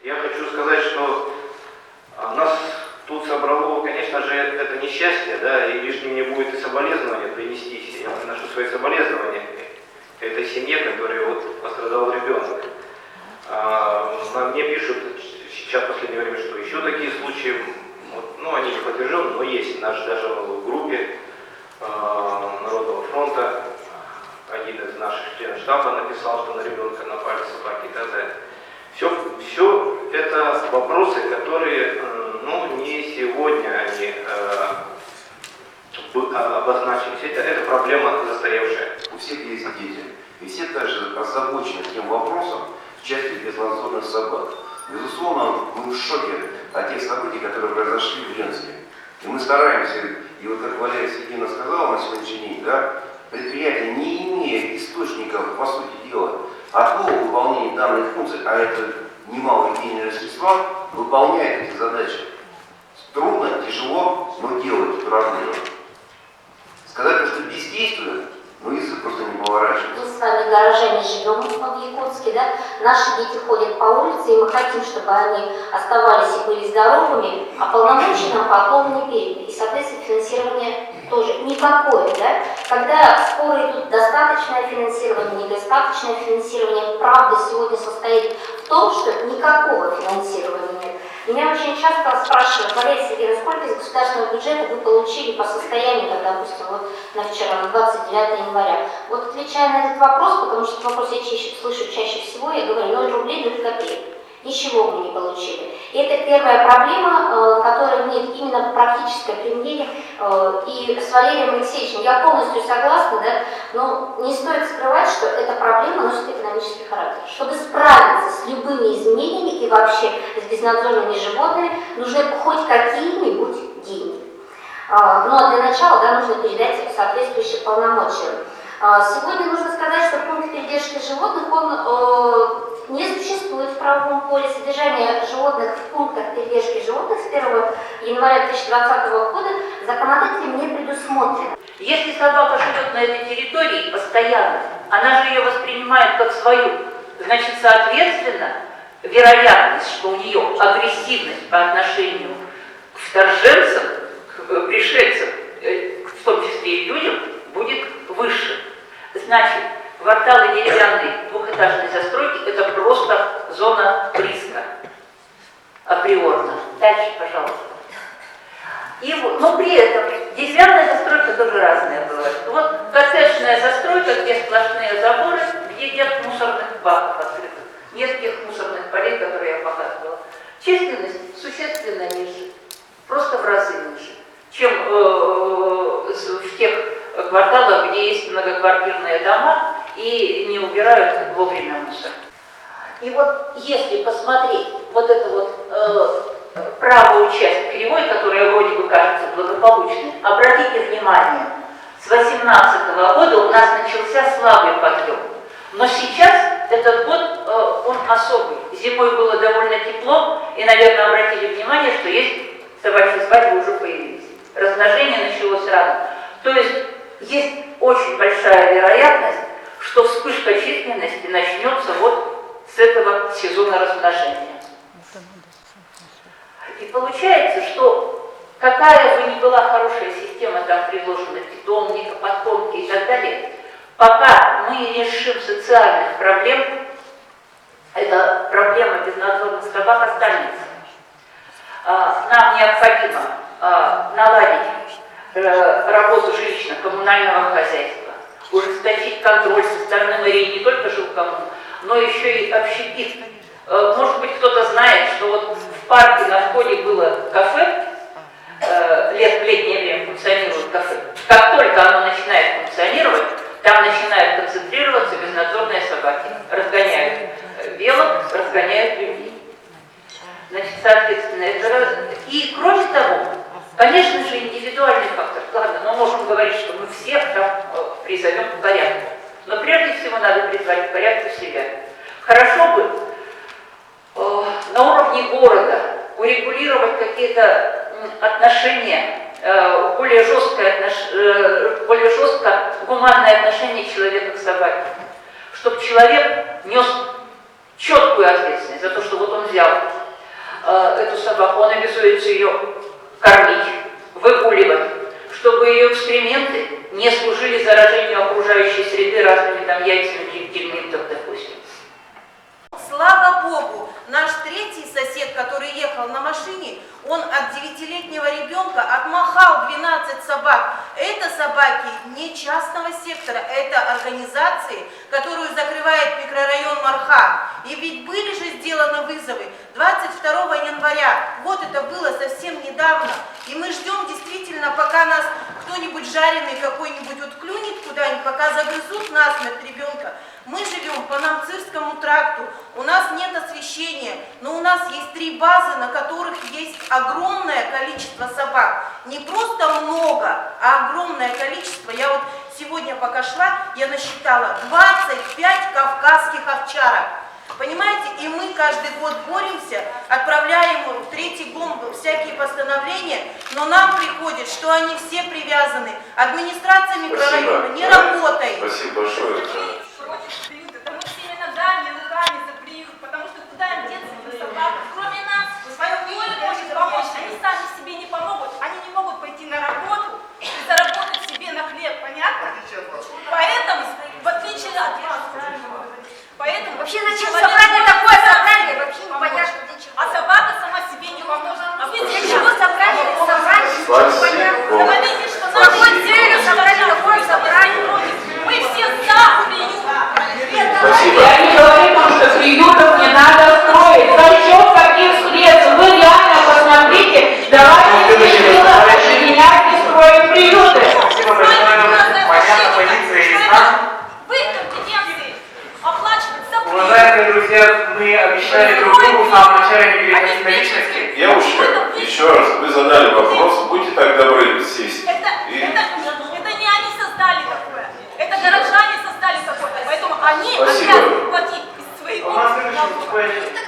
Я хочу сказать, что нас тут собрало, конечно же, это несчастье, да, и лишним не будет и соболезнования принести. Я приношу свои соболезнования этой семье, которой вот пострадал ребенок. Мне пишут сейчас в последнее время, что еще такие случаи, вот, ну, они не подтверждены, но есть. Даже в группе Народного фронта один из наших членов штаба написал, что на ребенка напали собаки и так далее. Все это вопросы, которые, ну, не сегодня они обозначились. Это проблема застоявшая. У всех есть дети, и все также озабочены тем вопросом в части безнадзорных собак. Безусловно, мы в шоке от тех событий, которые произошли в Ленске. И мы стараемся, и вот как Валерия Сергеевна сказала на сегодняшний день, да, предприятие, не имея источников, по сути дела, от выполнения данных функций, а это немалые денежные средства, выполняет эти задачи. Трудно, тяжело, но делать правильно. Сказать, что бездействует, но язык просто не поворачивается. Мы с вами, горожане, живем в Якутске, да? Наши дети ходят по улице, и мы хотим, чтобы они оставались и были здоровыми, а полномочия нам потом не переданы. И, соответственно, финансирование тоже никакое, да? Когда споры идут, достаточное финансирование, недостаточное финансирование, правда сегодня состоит в том, что никакого финансирования нет. Меня очень часто спрашивают: Валерия Сергеевна, сколько из государственного бюджета вы получили по состоянию, как, допустим, вот на вчера, на 29 января? Вот отвечая на этот вопрос, потому что этот вопрос я слышу чаще всего, я говорю: 0 рублей, 0 копеек. Ничего мы не получили. И это первая проблема, которая имеет именно практическое применение. И с Валерием Алексеевичем я полностью согласна, да, но не стоит скрывать, что эта проблема носит экономический характер. Чтобы справиться с любыми изменениями и вообще с безнадзорными животными, нужны хоть какие-нибудь деньги. Но для начала, да, нужно передать соответствующие полномочия. Сегодня нужно сказать, что пункт передержки животных, он не существует в правовом поле. Содержание животных в пунктах передержки животных с 1 января 2020 года законодателем не предусмотрено. Если собака живет на этой территории постоянно, она же ее воспринимает как свою, значит, соответственно, вероятность, что у нее агрессивность по отношению к вторженцам, к пришельцам, в том числе и людям, будет выше. Значит, кварталы деревянной двухэтажной застройки – это просто зона риска априорно. Дальше, пожалуйста. Но при этом деревянная застройка тоже разная бывает. Вот коттеджная застройка, где сплошные заборы, где нет мусорных баков открытых, нет тех мусорных полей, которые я показывала. Численность существенно ниже, просто в разы ниже, чем в тех кварталах, где есть многоквартирные дома и не убирают вовремя мусор. И вот если посмотреть вот эту вот правую часть кривой, которая вроде бы кажется благополучной, обратите внимание, с 2018 года у нас начался слабый подъем. Но сейчас этот год, он особый. Зимой было довольно тепло, и, наверное, обратили внимание, что есть собачьи свадьбы уже появились. Размножение началось рано. То есть очень большая вероятность, что вспышка численности начнется вот с этого сезона размножения. И получается, что какая бы ни была хорошая система там предложена, питомника, подкормки и так далее, пока мы не решим социальных проблем, эта проблема безнадзорных собак останется. Нам необходимо наладить работу жилищно-коммунального хозяйства, ужесточить контроль со стороны мэрии не только жилкоммун, но еще и общепит. Может быть, кто-то знает, что вот в парке на входе было кафе, в летнее время функционирует кафе. Как только оно начинает функционировать, там начинают концентрироваться безнадзорные собаки. Разгоняют белок, разгоняют людей. Значит, соответственно, это... И кроме того, конечно же, индивидуальный фактор. Ладно, мы можем говорить, что мы всех там призовем к порядку. Но прежде всего надо призвать к порядку себя. Хорошо бы на уровне города урегулировать какие-то отношения, более жестко гуманное отношение человека к собаке. Чтобы человек нес четкую ответственность за то, что вот он взял эту собаку, он обязуется ее кормить, выгуливать, чтобы ее экскременты не служили заражению окружающей среды разными там яйцами гельминтов, допустим. Слава Богу, наш третий сосед, который ехал на машине, он от 9-летнего ребенка отмахал 12 собак. Это собаки не частного сектора, это организации, которую закрывает микрорайон Марха. И ведь были же сделаны вызовы 22 января, вот это было совсем недавно. И мы ждем действительно, пока нас кто-нибудь жареный какой-нибудь вот клюнет куда-нибудь, пока загрызут насмерть ребенка. Мы живем по Намцирскому тракту, у нас нет освещения, но у нас есть 3 базы, на которых есть огромное количество собак. Не просто много, а огромное количество. Я вот сегодня пока шла, я насчитала 25 кавказских овчарок. Понимаете, и мы каждый год боремся, отправляем в 3-й ГОМ всякие постановления, но нам приходит, что они все привязаны. Администрация микрорайона не работает. Спасибо большое. Против приюта, да мы всеми ногами, руками за приют, потому что куда им деться этим собакам? Кроме нас, свою волю может помочь, они сами себе не помогут, они не могут пойти на работу и заработать себе на хлеб, понятно? Поэтому, в отличие от вас, поэтому... Вообще, зачем собрание такое собрание? Вообще непонятно, для чего. А собака сама себе не поможет. А вы Для чего собрание? Непонятно. говорите, что С какой целью собрали такое собрание? мы все за приют. Я не говорю, что приютов не надо строить. За счет каких средств? Вы реально посмотрите, давайте объединять и строить приюты. Спасибо большое. Понятно, позиция ясна. Вы компетенции оплачивать за приют. Уважаемые друзья, мы обещали друг другу в самом начале переходить на личности. Девушка, еще раз, вы задали вопрос, будьте так добры сесть. Это не они создали такое. Это горожане создали такое. Поэтому они Спасибо. обязаны платить из своего У нас следующий налога. выступающий.